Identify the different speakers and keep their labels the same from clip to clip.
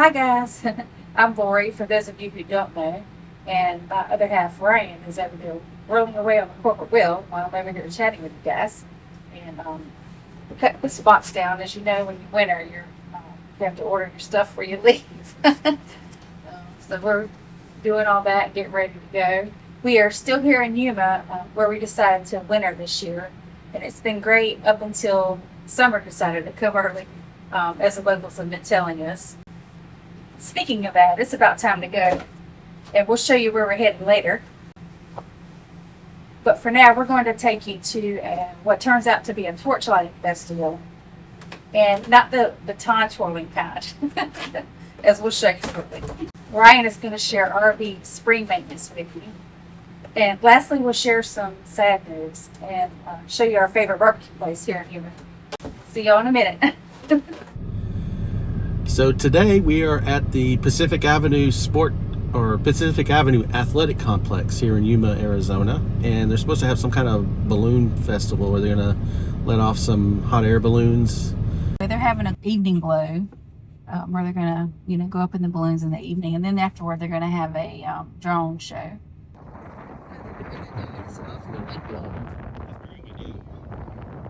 Speaker 1: Hi guys, I'm Lori, for those of you who don't know, and my other half, Ryan, is over there rolling away on the corporate wheel while I'm over here chatting with you guys. And we cut the spots down. As you know, when you winter, you have to order your stuff before you leave. So we're doing all that, getting ready to go. We are still here in Yuma, where we decided to winter this year, and it's been great up until summer decided to come early, as the locals have been telling us. Speaking of that, it's about time to go, and we'll show you where we're heading later. But for now, we're going to take you to what turns out to be a torch lighting festival, and not the baton twirling kind, as we'll show you shortly. Ryan is going to share RV spring maintenance with you. And lastly, we'll share some sad news and show you our favorite barbecue place here in Yuma. See y'all in a minute.
Speaker 2: So today we are at the Pacific Avenue Athletic Complex here in Yuma, Arizona. And they're supposed to have some kind of balloon festival where they're going to let off some hot air balloons.
Speaker 1: They're having an evening glow where they're going to, go up in the balloons in the evening. And then afterward, they're going to have a drone show.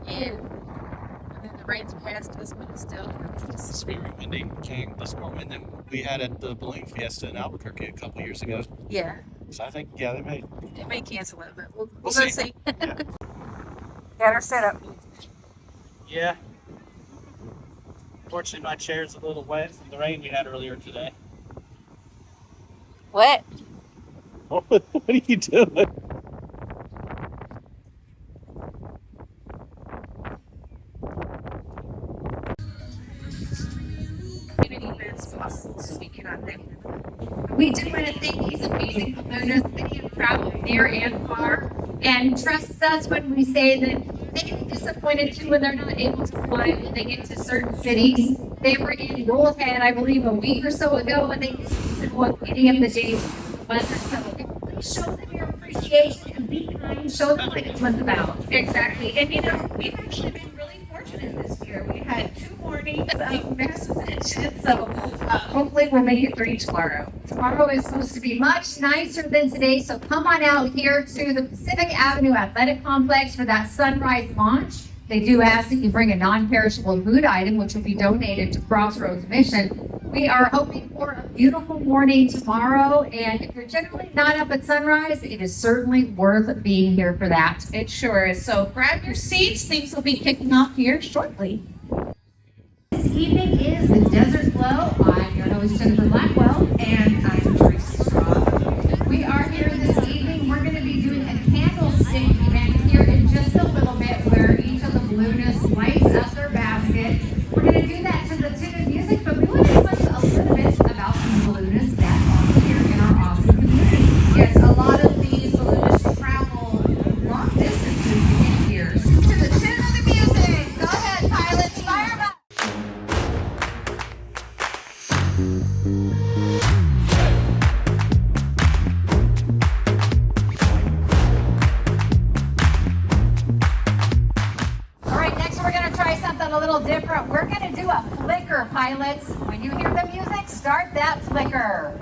Speaker 1: Yeah. The rain's past us, but it's still.
Speaker 2: It's very windy. It's more wind than we had at the Balloon Fiesta in Albuquerque a couple years ago.
Speaker 1: Yeah.
Speaker 2: So I think, they
Speaker 1: may cancel it, but we'll
Speaker 2: go
Speaker 1: see.
Speaker 2: Yeah.
Speaker 1: Got our setup.
Speaker 3: Yeah. Fortunately, my chair's a little wet from the rain we had earlier today.
Speaker 1: What?
Speaker 2: What are you doing?
Speaker 4: We do want to thank these amazing owners that have traveled near and far and trust us when we say that they get disappointed too when they're not able to fly when they get to certain cities. They were in Bullhead, I believe, a week or so ago, and they didn't any of the days. But so please show them your appreciation and be kind. Show them what it's about. Exactly. And we've actually been really fortunate this year. We had 2 mornings of massive attention, so hopefully we'll make it through tomorrow. Tomorrow is supposed to be much nicer than today, so come on out here to the Pacific Avenue Athletic Complex for that sunrise launch. They do ask that you bring a non-perishable food item, which will be donated to Crossroads Mission. We are hoping for a beautiful morning tomorrow, and if you're generally not up at sunrise, it is certainly worth being here for that. It sure is. So grab your seats. Things will be kicking off here shortly. This evening is the Desert Glow. I'm your host, Jennifer Blackwell, and I'm Teresa Straub. We are here this evening. We're going to be doing a candlestick event here in just a little bit where each of the balloonists lights up their basket. We're going to do that to the tune of music, but we want to tell you a little bit about some balloonists that are here in our awesome community. Yes, a lot of these balloonists travel long distances to get here. To the tune of the music. Go ahead, pilots. Fire them up. All right, next we're going to try something a little different. We're going to do a flicker, pilots. When you hear the music, start that flicker.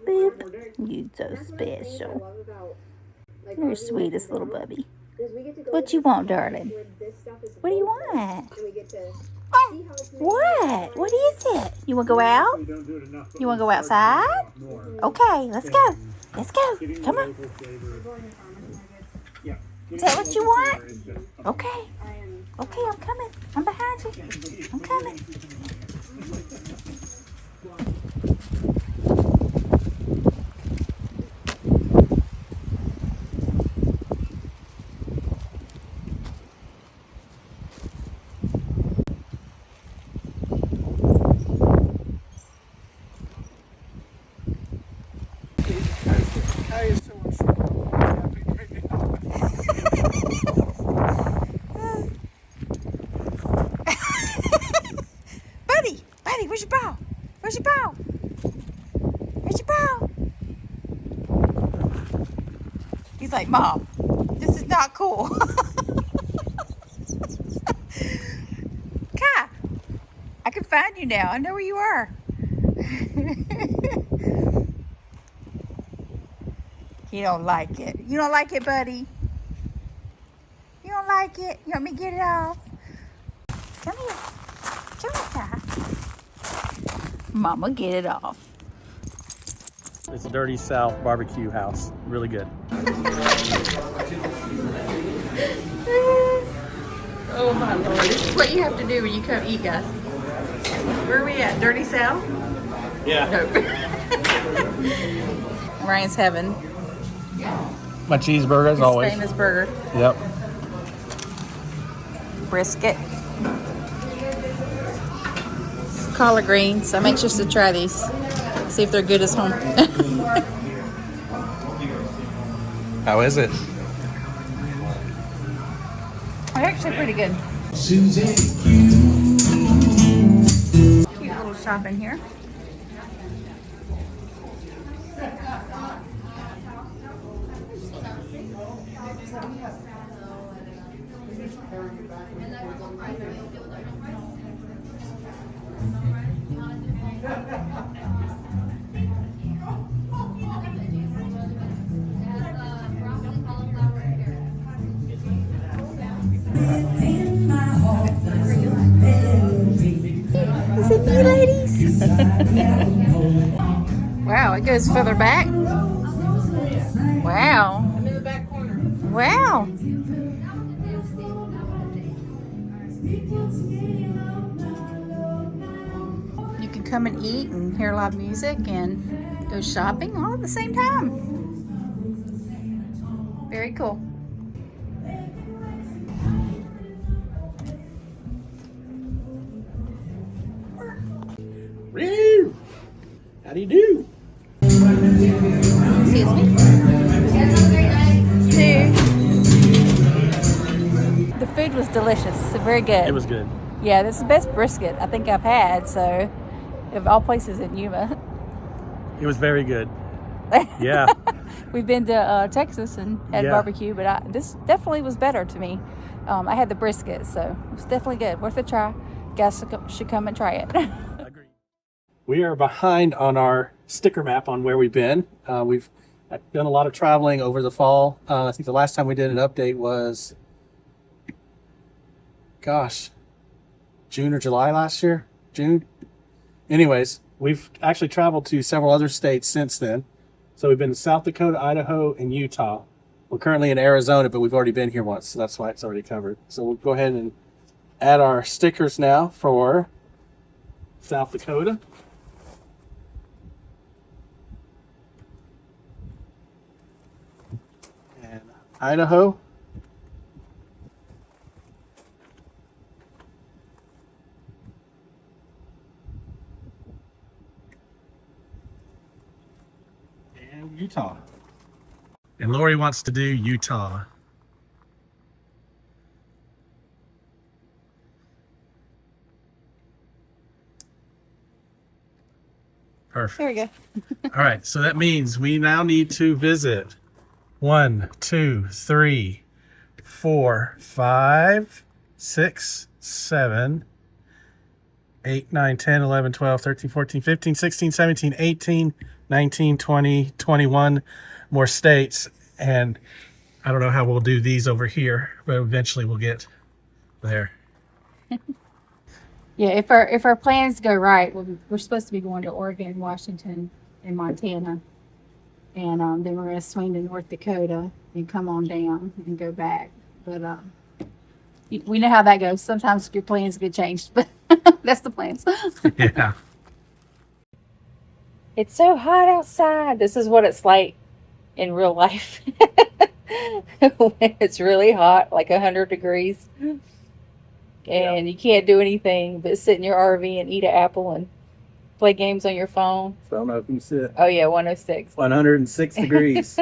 Speaker 5: Boop. You so special. You're the sweetest little bubby. What you want, darling? What do you want? What? What is it? You want to go out? You want to go outside? Okay, let's go. Let's go. Come on. Is that what you want? Okay. Okay, I'm coming. I'm behind you. I'm coming. Buddy, where's your ball? Where's your ball? Where's your ball? He's like, Mom, this is not cool. Kye, I can find you now. I know where you are. You don't like it. You don't like it, buddy? You don't like it? You want me to get it off? Come here. Come here, Kye. Mama, get it off.
Speaker 3: It's a Dirty South barbecue house. Really good.
Speaker 5: Oh my Lord. This is what you have to do when you come eat, guys. Where are we at? Dirty South?
Speaker 3: Yeah.
Speaker 5: Nope. Ryan's having
Speaker 3: My cheeseburger as
Speaker 5: his
Speaker 3: always.
Speaker 5: famous burger.
Speaker 3: Yep.
Speaker 5: Brisket. Collard greens. I'm anxious to try these. See if they're good as home.
Speaker 2: How is it?
Speaker 5: They're actually pretty good. Cute little shop in here. Is it you, ladies? Wow, it goes further back. Wow. I'm in the back corner. Wow. You can come and eat and hear live music and go shopping all at the same time. Very cool.
Speaker 3: How do you do?
Speaker 5: Excuse me. The food was delicious. Very good.
Speaker 3: It was good.
Speaker 5: Yeah, this is the best brisket I think I've had. So, of all places in Yuma.
Speaker 3: It was very good. Yeah.
Speaker 5: We've been to Texas and had
Speaker 3: Yeah.
Speaker 5: barbecue, but this definitely was better to me. I had the brisket, so it was definitely good. Worth a try. Guys should come and try it.
Speaker 3: Agreed. We are behind on our sticker map on where we've been. We've done a lot of traveling over the fall. I think the last time we did an update was, gosh, June or July last year? June? Anyways, we've actually traveled to several other states since then. So we've been to South Dakota, Idaho, and Utah. We're currently in Arizona, but we've already been here once, so that's why it's already covered. So we'll go ahead and add our stickers now for South Dakota. And Idaho. And Utah. And Lori wants to do Utah. Perfect.
Speaker 5: There we go.
Speaker 3: All right, so that means we now need to visit 1, 2, 3, 4, 5, 6, 7, 8, 9, 10, 11, 12, 13, 14, 15, 16, 17, 18, 19, 20, 21 more states. And I don't know how we'll do these over here, but eventually we'll get there.
Speaker 1: Yeah, if our plans go right, we're supposed to be going to Oregon, Washington, and Montana, and then we're going to swing to North Dakota and come on down and go back. But we know how that goes. Sometimes your plans get changed, but that's the plans.
Speaker 3: Yeah.
Speaker 1: It's so hot outside. This is what it's like in real life. When it's really hot, like 100 degrees. And you can't do anything but sit in your RV and eat an apple and play games on your phone.
Speaker 3: So I don't know if you can see it.
Speaker 1: Oh, yeah, 106.
Speaker 3: 106 degrees.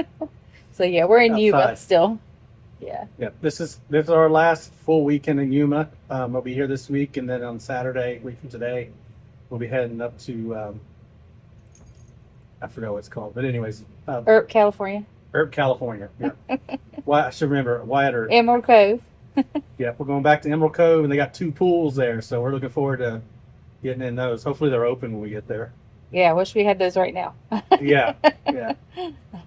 Speaker 1: So, yeah, we're in Yuma
Speaker 3: Outside.
Speaker 1: still. Yeah.
Speaker 3: Yeah, this is our last full weekend in Yuma. We'll be here this week, and then on Saturday, a week from today, we'll be heading up to I forgot what it's called, but anyways,
Speaker 1: Herb, California.
Speaker 3: Herb, California. Yeah. I should remember Wyatt or
Speaker 1: Emerald Cove.
Speaker 3: yeah. We're going back to Emerald Cove, and they got 2 pools there, so we're looking forward to getting in those. Hopefully, they're open when we get there.
Speaker 1: Yeah, I wish we had those right now.
Speaker 3: Yeah, yeah.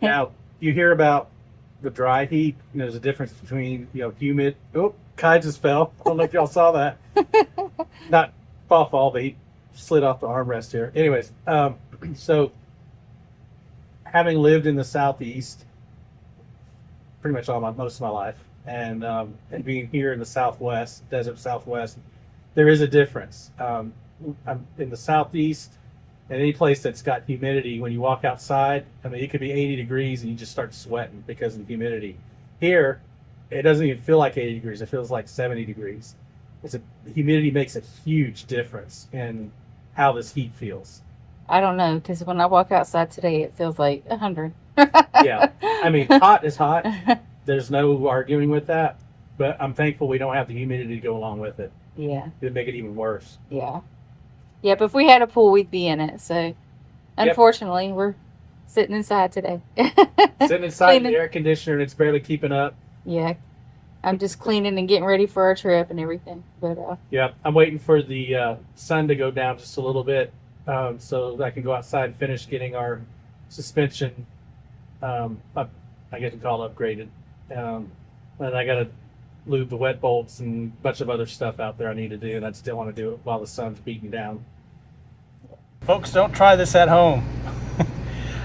Speaker 3: Now you hear about the dry heat. You know, there's a difference between humid. Oh, Kye just fell. I don't know if y'all saw that. Not fall, but he slid off the armrest here. Anyways, so having lived in the Southeast pretty much most of my life, and being here in the Southwest, desert Southwest, there is a difference. I'm in the Southeast. And any place that's got humidity, when you walk outside, I mean, it could be 80 degrees and you just start sweating because of the humidity. Here, it doesn't even feel like 80 degrees. It feels like 70 degrees. The humidity makes a huge difference in how this heat feels.
Speaker 1: I don't know, because when I walk outside today, it feels like 100.
Speaker 3: Yeah. I mean, hot is hot. There's no arguing with that. But I'm thankful we don't have the humidity to go along with it.
Speaker 1: Yeah.
Speaker 3: It'd make it even worse.
Speaker 1: Yeah. Yeah, but if we had a pool, we'd be in it. So, unfortunately, we're sitting inside today.
Speaker 3: Sitting inside
Speaker 1: Cleaning.
Speaker 3: the air conditioner and it's barely keeping up.
Speaker 1: Yeah. I'm just cleaning and getting ready for our trip and everything. But
Speaker 3: Yeah, I'm waiting for the sun to go down just a little bit so that I can go outside and finish getting our suspension, I guess you call it upgraded. And I got to lube the wet bolts and a bunch of other stuff out there I need to do, and I still want to do it while the sun's beating down. Folks, don't try this at home.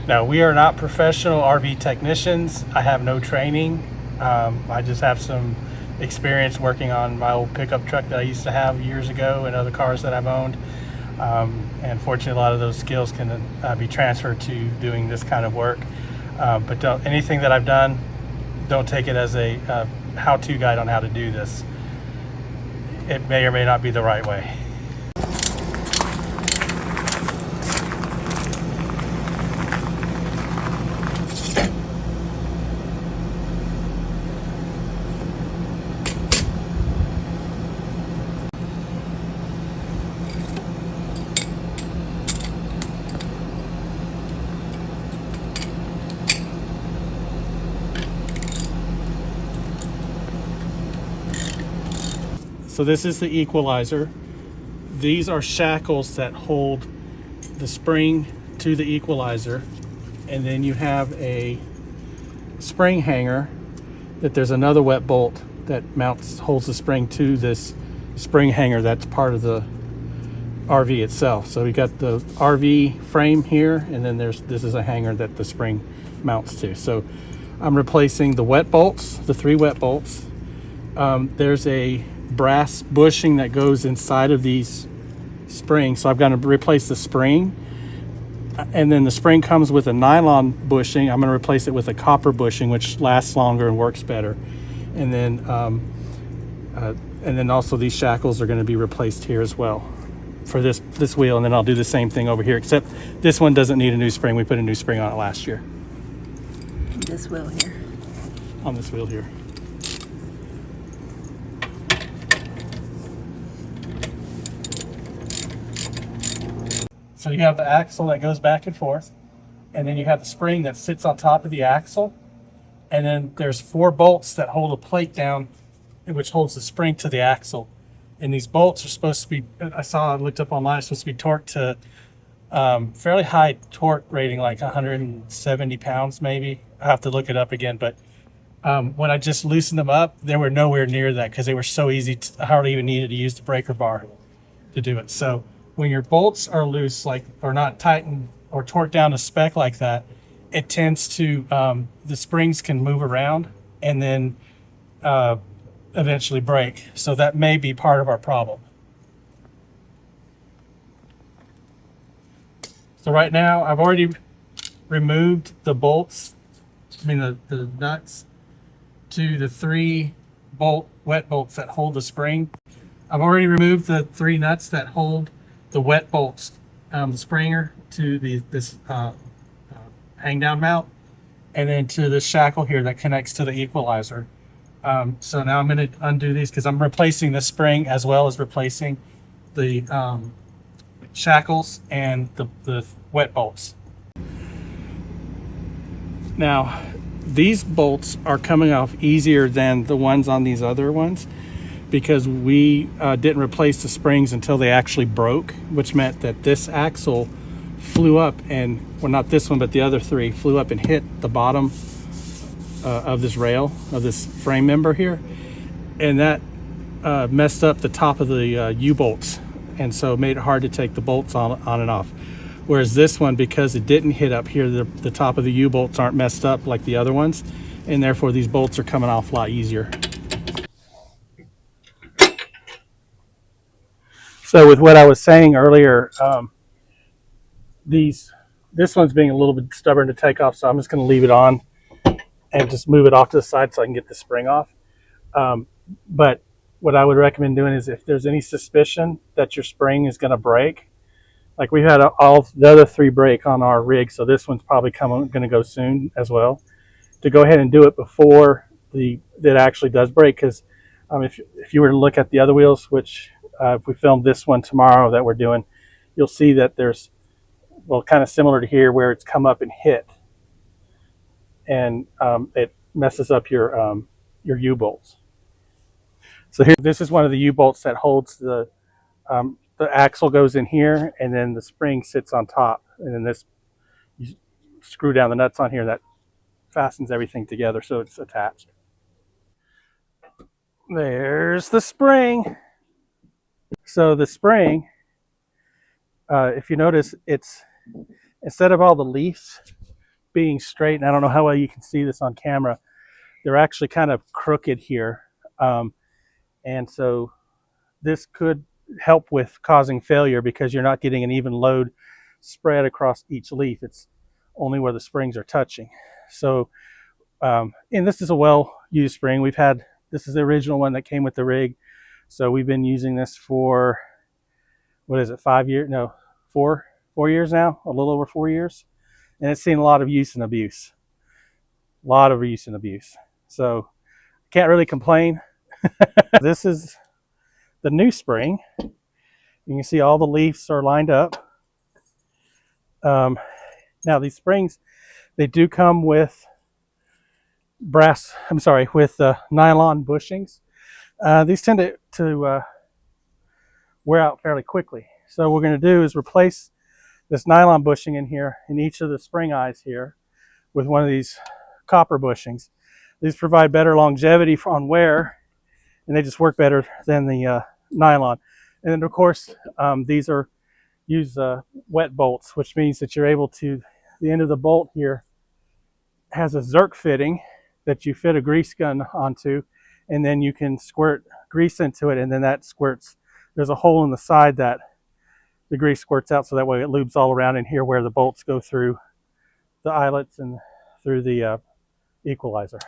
Speaker 3: No, we are not professional RV technicians. I have no training. I just have some experience working on my old pickup truck that I used to have years ago and other cars that I've owned. And fortunately, a lot of those skills can be transferred to doing this kind of work. But anything that I've done, don't take it as a how-to guide on how to do this. It may or may not be the right way. So this is the equalizer. These are shackles that hold the spring to the equalizer. And then you have a spring hanger that there's another wet bolt that holds the spring to this spring hanger that's part of the RV itself. So we got the RV frame here, and then this is a hanger that the spring mounts to. So I'm replacing the wet bolts, the 3 wet bolts. There's a brass bushing that goes inside of these springs, so I've got to replace the spring, and then the spring comes with a nylon bushing. I'm going to replace it with a copper bushing, which lasts longer and works better. And then also these shackles are going to be replaced here as well for this wheel, and then I'll do the same thing over here, except this one doesn't need a new spring. We put a new spring on it last year.
Speaker 5: This wheel here.
Speaker 3: On this wheel here. So you have the axle that goes back and forth, and then you have the spring that sits on top of the axle, and then there's 4 bolts that hold a plate down, which holds the spring to the axle, And these bolts are supposed to be, I looked up online, it's supposed to be torqued to fairly high torque rating, like 170 pounds maybe. I have to look it up again, but when I just loosened them up, they were nowhere near that because they were so easy. I hardly even needed to use the breaker bar to do it. So when your bolts are loose, like, or not tightened or torqued down to spec like that, it tends to, the springs can move around and then eventually break. So that may be part of our problem. So right now I've already removed the bolts, the nuts to the 3 wet bolts that hold the spring. I've already removed the 3 nuts that hold the wet bolts, the springer to this hang down mount, and then to the shackle here that connects to the equalizer. So now I'm going to undo these because I'm replacing the spring as well as replacing the shackles and the wet bolts. Now, these bolts are coming off easier than the ones on these other ones because we didn't replace the springs until they actually broke, which meant that this axle flew up and, well, not this one, but the other 3 flew up and hit the bottom of this rail, of this frame member here. And that messed up the top of the U-bolts. And so it made it hard to take the bolts on and off. Whereas this one, because it didn't hit up here, the top of the U-bolts aren't messed up like the other ones, and therefore these bolts are coming off a lot easier. So with what I was saying earlier, this one's being a little bit stubborn to take off, so I'm just going to leave it on and just move it off to the side so I can get the spring off. But what I would recommend doing is, if there's any suspicion that your spring is going to break, like we've had all the other 3 break on our rig, so this one's probably going to go soon as well, to go ahead and do it before that actually does break. Because if you were to look at the other wheels, which if we filmed this one tomorrow that we're doing, you'll see that there's, well, kind of similar to here where it's come up and hit, and it messes up your U-bolts. So here, this is one of the U-bolts that holds the axle goes in here, and then the spring sits on top, and then this, you screw down the nuts on here, that fastens everything together so it's attached. There's the spring. So the spring, if you notice, it's, instead of all the leaves being straight, and I don't know how well you can see this on camera, they're actually kind of crooked here. And so this could help with causing failure because you're not getting an even load spread across each leaf. It's only where the springs are touching. So, and this is a well-used spring. This is the original one that came with the rig. So we've been using this for, what is it, 5 years? No, 4 years now, a little over 4 years. And it's seen a lot of use and abuse. A lot of use and abuse. So can't really complain. This is the new spring. You can see all the leaves are lined up. Now these springs, they do come with nylon bushings. These tend to wear out fairly quickly. So what we're going to do is replace this nylon bushing in here in each of the spring eyes here with one of these copper bushings. These provide better longevity on wear, and they just work better than the nylon. And then of course, these use wet bolts, which means that you're able to, the end of the bolt here has a Zerk fitting that you fit a grease gun onto, and then you can squirt grease into it, and then that squirts. There's a hole in the side that the grease squirts out, so that way it lubes all around in here where the bolts go through the eyelets and through the equalizer.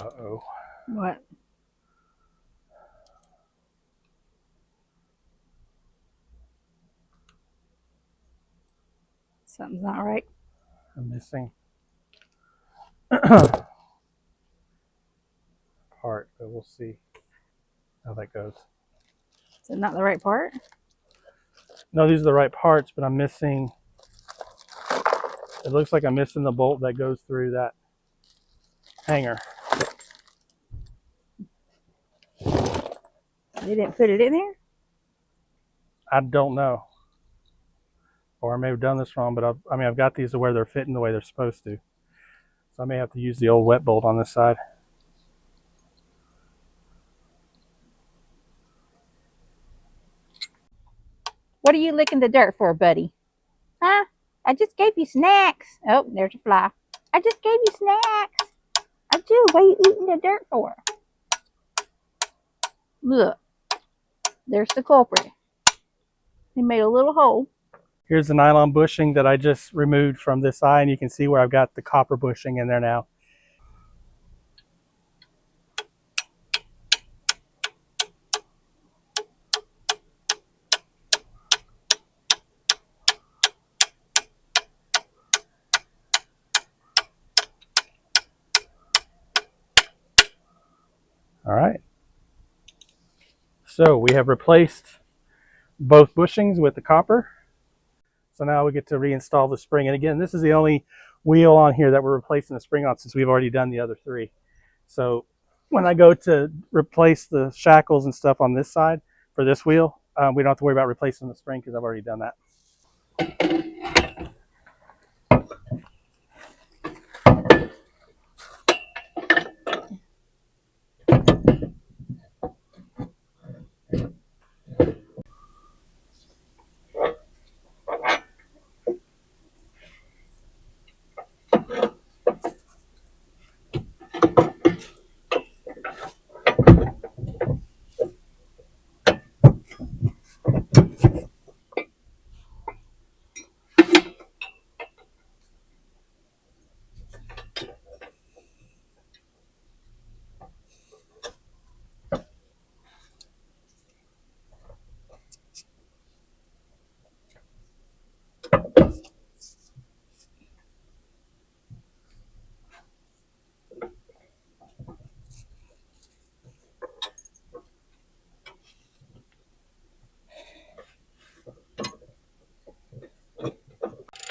Speaker 3: Uh-oh.
Speaker 5: What? Something's not right.
Speaker 3: I'm missing part, but we'll see how that goes.
Speaker 5: Is it not the right part?
Speaker 3: No, these are the right parts, but I'm missing, it looks like I'm missing the bolt that goes through that hanger.
Speaker 5: They didn't put it in there?
Speaker 3: I don't know. Or I may have done this wrong, but I've got these to where they're fitting the way they're supposed to. So I may have to use the old wet bolt on this side.
Speaker 5: What are you licking the dirt for, buddy? Huh? I just gave you snacks. Oh, there's a fly. I just gave you snacks. I do. What are you eating the dirt for? Look. There's the culprit. He made a little hole.
Speaker 3: Here's the nylon bushing that I just removed from this eye, and you can see where I've got the copper bushing in there now. All right. So we have replaced both bushings with the copper. So now we get to reinstall the spring. And again, this is the only wheel on here that we're replacing the spring on, since we've already done the other three. So when I go to replace the shackles and stuff on this side for this wheel, we don't have to worry about replacing the spring because I've already done that.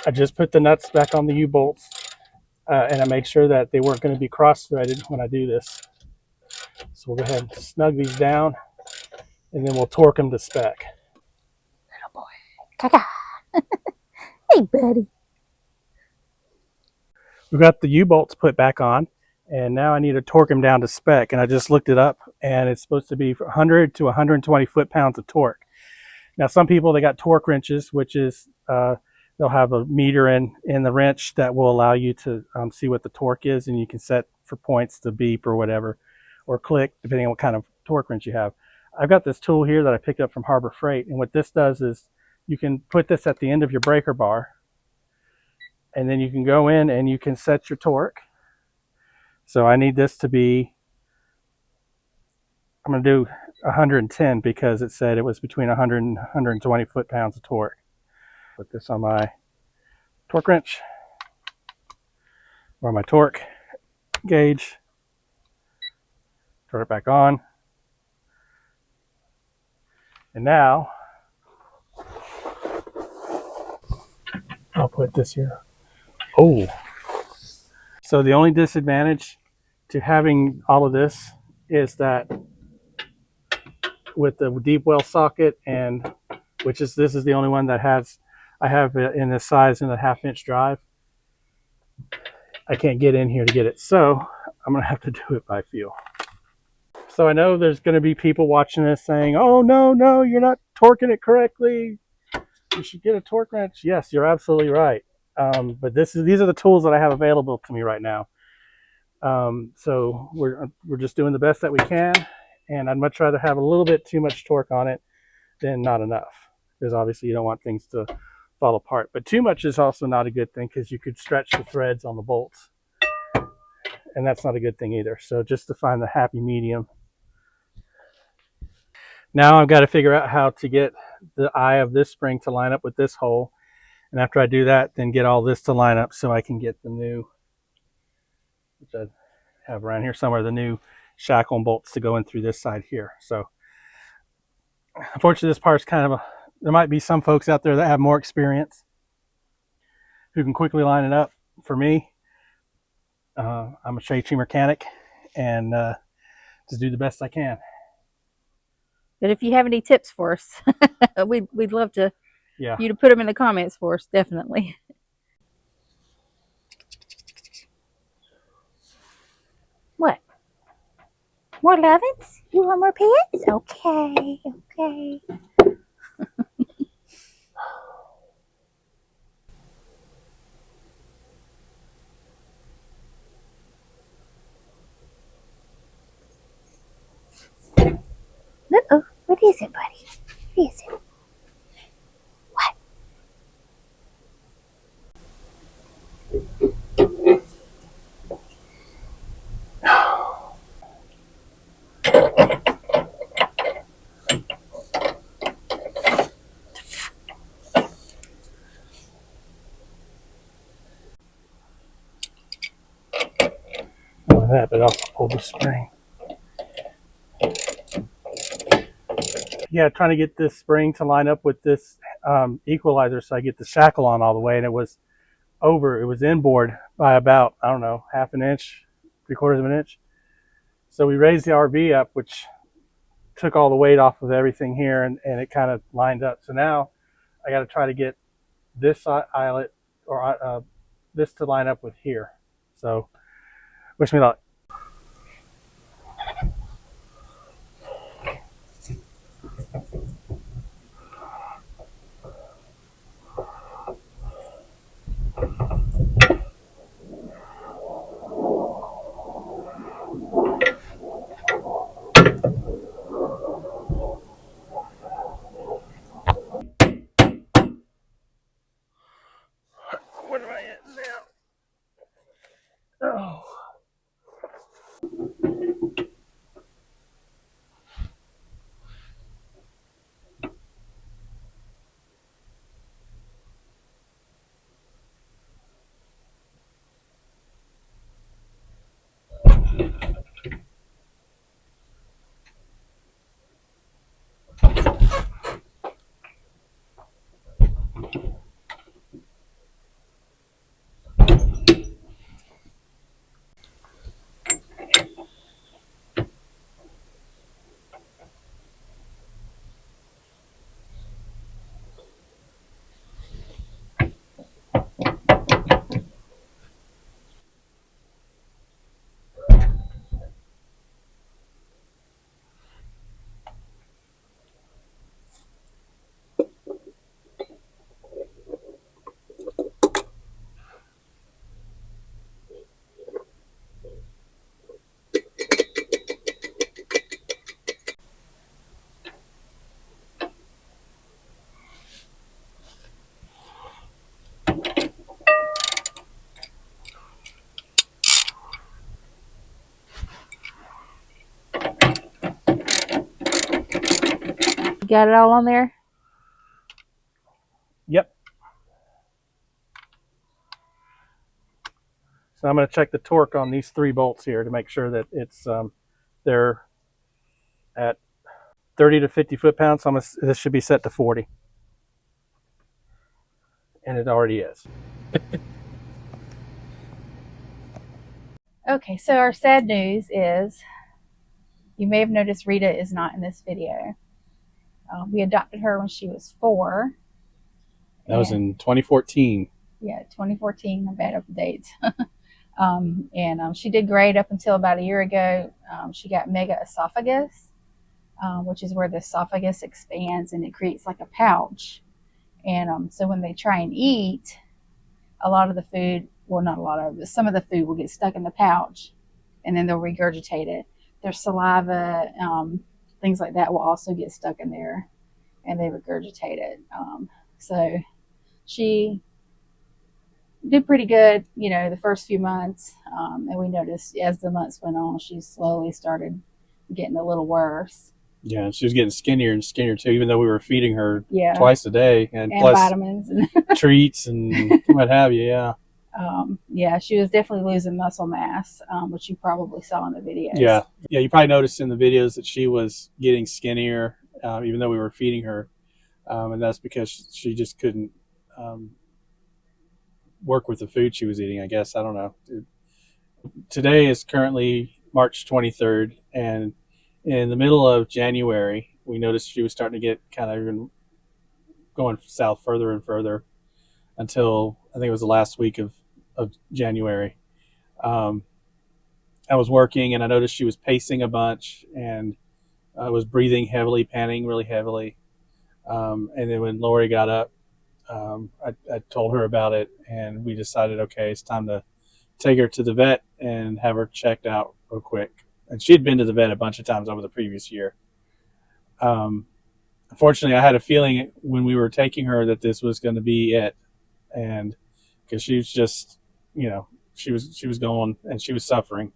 Speaker 3: I just put the nuts back on the U-bolts, and I made sure that they weren't going to be cross-threaded when I do this. So we'll go ahead and snug these down, and then we'll torque them to spec.
Speaker 5: Little boy. Kaka. Hey, buddy.
Speaker 3: We've got the U-bolts put back on, and now I need to torque them down to spec. And I just looked it up, and it's supposed to be 100 to 120 foot-pounds of torque. Now, some people, they got torque wrenches, which is they'll have a meter in the wrench that will allow you to see what the torque is, and you can set for points to beep or whatever, or click, depending on what kind of torque wrench you have. I've got this tool here that I picked up from Harbor Freight, and what this does is you can put this at the end of your breaker bar, and then you can go in and you can set your torque. So I need this to be, I'm going to do 110 because it said it was between 100 and 120 foot-pounds of torque. Put this on my torque wrench or my torque gauge. Turn it back on. And now I'll put this here. Oh. So the only disadvantage to having all of this is that with the deep well socket, and this is the only one that I have it in this size in a 1/2-inch drive. I can't get in here to get it, so I'm gonna have to do it by feel. So I know there's gonna be people watching this saying, "Oh no, you're not torquing it correctly. You should get a torque wrench." Yes, you're absolutely right. But these are the tools that I have available to me right now. So we're just doing the best that we can, and I'd much rather have a little bit too much torque on it than not enough, because obviously you don't want things to fall apart. But too much is also not a good thing, because you could stretch the threads on the bolts, and that's not a good thing either. So just to find the happy medium. Now I've got to figure out how to get the eye of this spring to line up with this hole. And after I do that, then get all this to line up so I can get the new, which I have around here somewhere, the new shackle and bolts to go in through this side here. So unfortunately, this part's kind of there might be some folks out there that have more experience who can quickly line it up. For me, I'm a trade tree mechanic and just do the best I can.
Speaker 5: But if you have any tips for us, we'd love to
Speaker 3: Yeah.
Speaker 5: you to put them in the comments for us, definitely. What? More lovins? You want more pets? Okay, okay. Uh-oh, what is it, buddy? What is it? What?
Speaker 3: Not like that, but I'll pull the spring. Yeah, trying to get this spring to line up with this equalizer so I get the shackle on all the way, and it was inboard by about, I don't know, half an inch, 3/4 of an inch. So we raised the RV up, which took all the weight off of everything here, and it kind of lined up. So now I got to try to get this eyelet or this to line up with here. So wish me luck. What am I at now? Oh.
Speaker 5: You got it all on there?
Speaker 3: Yep. So I'm going to check the torque on these 3 bolts here to make sure that it's they're at 30 to 50 foot-pounds. So this should be set to 40. And it already is.
Speaker 5: Okay, so our sad news is, you may have noticed Rita is not in this video. We adopted her when she was 4.
Speaker 3: That was in 2014.
Speaker 5: Yeah, 2014. I'm bad up with dates. She did great up until about a year ago. She got mega esophagus, which is where the esophagus expands and it creates like a pouch. And so when they try and eat, a lot of the food, well, not a lot of it, some of the food will get stuck in the pouch and then they'll regurgitate it. Their saliva, things like that will also get stuck in there and they regurgitate it. So she did pretty good, you know, the first few months. And we noticed as the months went on, she slowly started getting a little worse.
Speaker 3: Yeah, she was getting skinnier and skinnier too, even though we were feeding her
Speaker 5: Yeah.
Speaker 3: twice a day and plus
Speaker 5: vitamins and
Speaker 3: treats and what have you. Yeah.
Speaker 5: Yeah, she was definitely losing muscle mass, which you probably saw in the videos.
Speaker 3: Yeah. Yeah. You probably noticed in the videos that she was getting skinnier, even though we were feeding her. And that's because she just couldn't work with the food she was eating, I guess. I don't know. Today is currently March 23rd, and in the middle of January, we noticed she was starting to get kind of even going south further and further until I think it was the last week of January. I was working and I noticed she was pacing a bunch and was breathing heavily, panting really heavily. And then when Lori got up, I told her about it, and we decided, okay, it's time to take her to the vet and have her checked out real quick. And she had been to the vet a bunch of times over the previous year. Unfortunately, I had a feeling when we were taking her that this was going to be it, and because she was just, you know, she was going and she was suffering.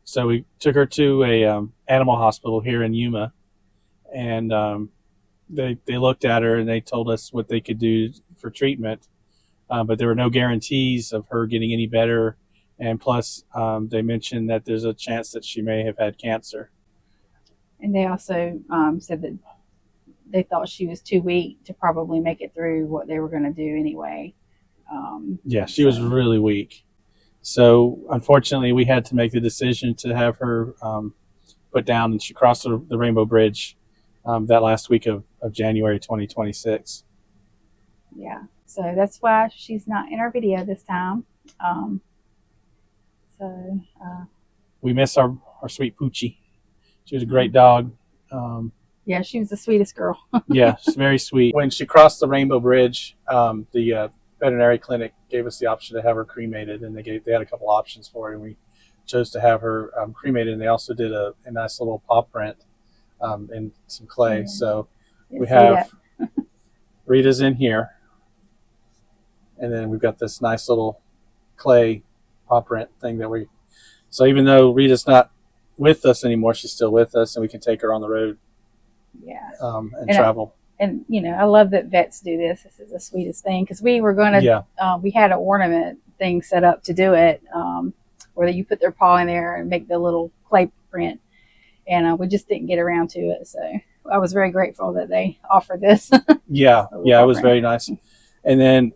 Speaker 3: So we took her to a animal hospital here in Yuma, and they looked at her and they told us what they could do for treatment, but there were no guarantees of her getting any better. And plus, they mentioned that there's a chance that she may have had cancer.
Speaker 5: And they also said that they thought she was too weak to probably make it through what they were going to do anyway.
Speaker 3: Yeah, she was really weak. So unfortunately, we had to make the decision to have her put down, and she crossed the Rainbow Bridge that last week of January 2026.
Speaker 5: Yeah, so that's why she's not in our video this time.
Speaker 3: We miss our sweet Poochie. She was a great dog.
Speaker 5: Yeah, she was the sweetest girl.
Speaker 3: Yeah, she's very sweet. When she crossed the Rainbow Bridge, the veterinary clinic gave us the option to have her cremated, and they had a couple options for her, and we chose to have her cremated. And they also did a nice little paw print and some clay. Yeah. So we have Rita's in here, and then we've got this nice little clay paw print thing that we. So even though Rita's not with us anymore, she's still with us, and we can take her on the road.
Speaker 5: Yeah.
Speaker 3: And travel.
Speaker 5: And you know, I love that vets do this. This is the sweetest thing, because we were going to. Yeah. We had an ornament thing set up to do it, where you put their paw in there and make the little clay print, and we just didn't get around to it. So I was very grateful that they offered this.
Speaker 3: Yeah, it was very nice. And then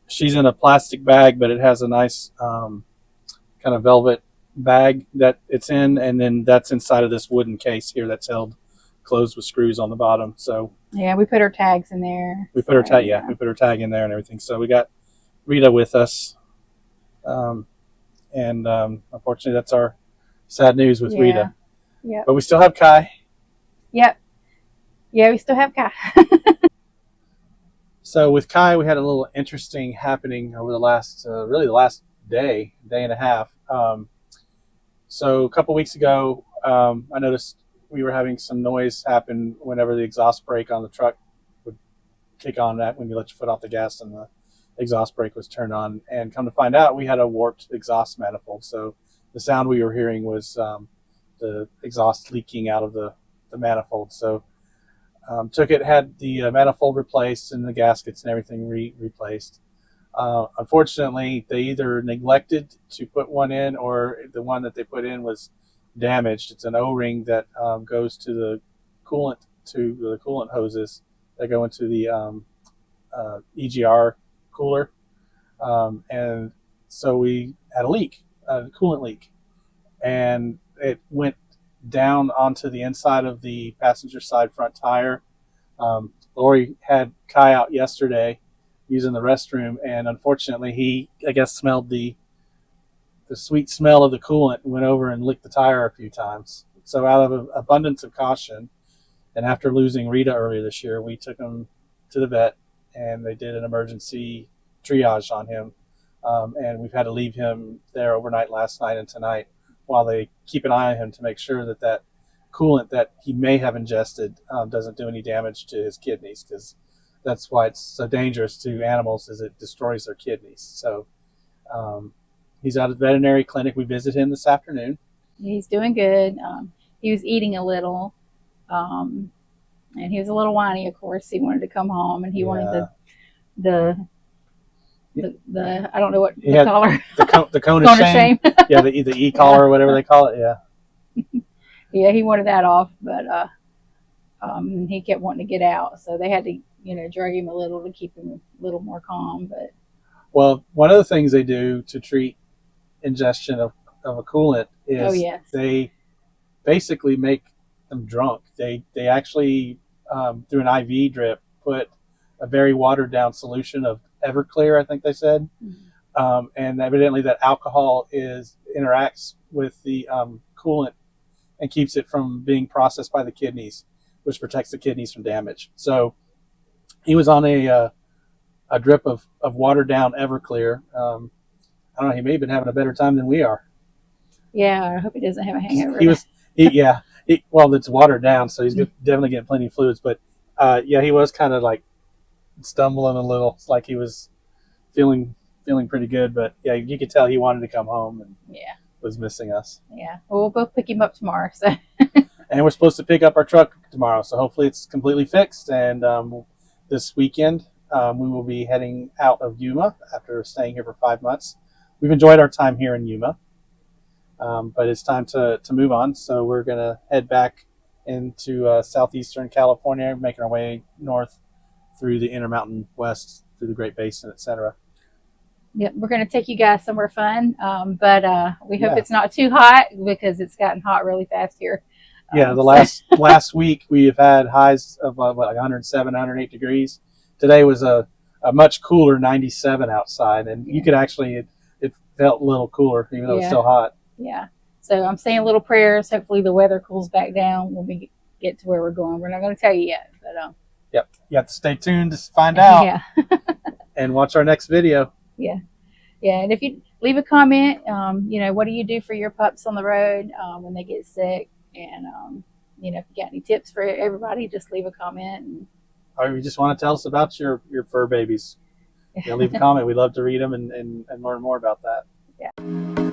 Speaker 3: she's in a plastic bag, but it has a nice kind of velvet bag that it's in, and then that's inside of this wooden case here that's held closed with screws on the bottom. So
Speaker 5: yeah, we put her tags in there.
Speaker 3: We put her tag. Yeah, we put her tag in there and everything. So we got Rita with us, and unfortunately, that's our sad news with Rita.
Speaker 5: Yeah.
Speaker 3: But we still have Kye.
Speaker 5: Yep. Yeah, we still have Kye.
Speaker 3: So with Kye, we had a little interesting happening over the last, really the last day and a half. So a couple weeks ago, I noticed we were having some noise happen whenever the exhaust brake on the truck would kick on, that when you let your foot off the gas and the exhaust brake was turned on. And come to find out, we had a warped exhaust manifold. So the sound we were hearing was the exhaust leaking out of the manifold. So had the manifold replaced and the gaskets and everything replaced. Unfortunately, they either neglected to put one in, or the one that they put in was damaged. It's an O-ring that goes to the coolant hoses that go into the EGR cooler, and so we had a coolant leak, and it went down onto the inside of the passenger side front tire. Lori had Kye out yesterday using the restroom, and unfortunately he, I guess, smelled the sweet smell of the coolant and went over and licked the tire a few times. So out of an abundance of caution, and after losing Rita earlier this year, we took him to the vet, and they did an emergency triage on him, and we've had to leave him there overnight last night and tonight while they keep an eye on him to make sure that coolant that he may have ingested doesn't do any damage to his kidneys, because that's why it's so dangerous to animals, is it destroys their kidneys. So he's out of the veterinary clinic. We visited him this afternoon.
Speaker 5: He's doing good. He was eating a little, and he was a little whiny. Of course, he wanted to come home, and he wanted the I don't know what the collar,
Speaker 3: the cone of
Speaker 5: cone
Speaker 3: shame.
Speaker 5: of shame.
Speaker 3: Yeah, the e-collar or whatever they call it. Yeah.
Speaker 5: Yeah, he wanted that off, but he kept wanting to get out, so they had to, drug him a little to keep him a little more calm. But
Speaker 3: well, one of the things they do to treat ingestion of a coolant is they basically make them drunk. They actually through an IV drip put a very watered down solution of Everclear, I think they said, and evidently that alcohol interacts with the coolant and keeps it from being processed by the kidneys, which protects the kidneys from damage. So he was on a drip of watered down Everclear. I don't know. He may have been having a better time than we are.
Speaker 5: Yeah, I hope he doesn't have a hangover.
Speaker 3: Well, it's watered down, so he's definitely getting plenty of fluids. But he was kind of like stumbling a little. It's like he was feeling pretty good. But yeah, you could tell he wanted to come home and was missing us.
Speaker 5: Yeah, well, we'll both pick him up tomorrow. So.
Speaker 3: And we're supposed to pick up our truck tomorrow, so hopefully it's completely fixed. And this weekend we will be heading out of Yuma after staying here for 5 months. We've enjoyed our time here in Yuma, but it's time to move on. So we're going to head back into southeastern California, making our way north through the Intermountain West, through the Great Basin, etc.
Speaker 5: Yep, we're going to take you guys somewhere fun, but we hope it's not too hot, because it's gotten hot really fast here.
Speaker 3: Yeah, the last week we have had highs of like 107, 108 degrees. Today was a much cooler 97 outside, and you could actually, it felt a little cooler, even though it's still hot.
Speaker 5: Yeah, so I'm saying little prayers. Hopefully the weather cools back down when we get to where we're going. We're not going to tell you yet, but
Speaker 3: yep, you have to stay tuned to find out.
Speaker 5: Yeah.
Speaker 3: And watch our next video.
Speaker 5: Yeah, and if you leave a comment, what do you do for your pups on the road when they get sick? And, if you got any tips for everybody, just leave a comment.
Speaker 3: Or if you just want to tell us about your fur babies, leave a comment. We'd love to read them and learn more about that.
Speaker 5: Yeah.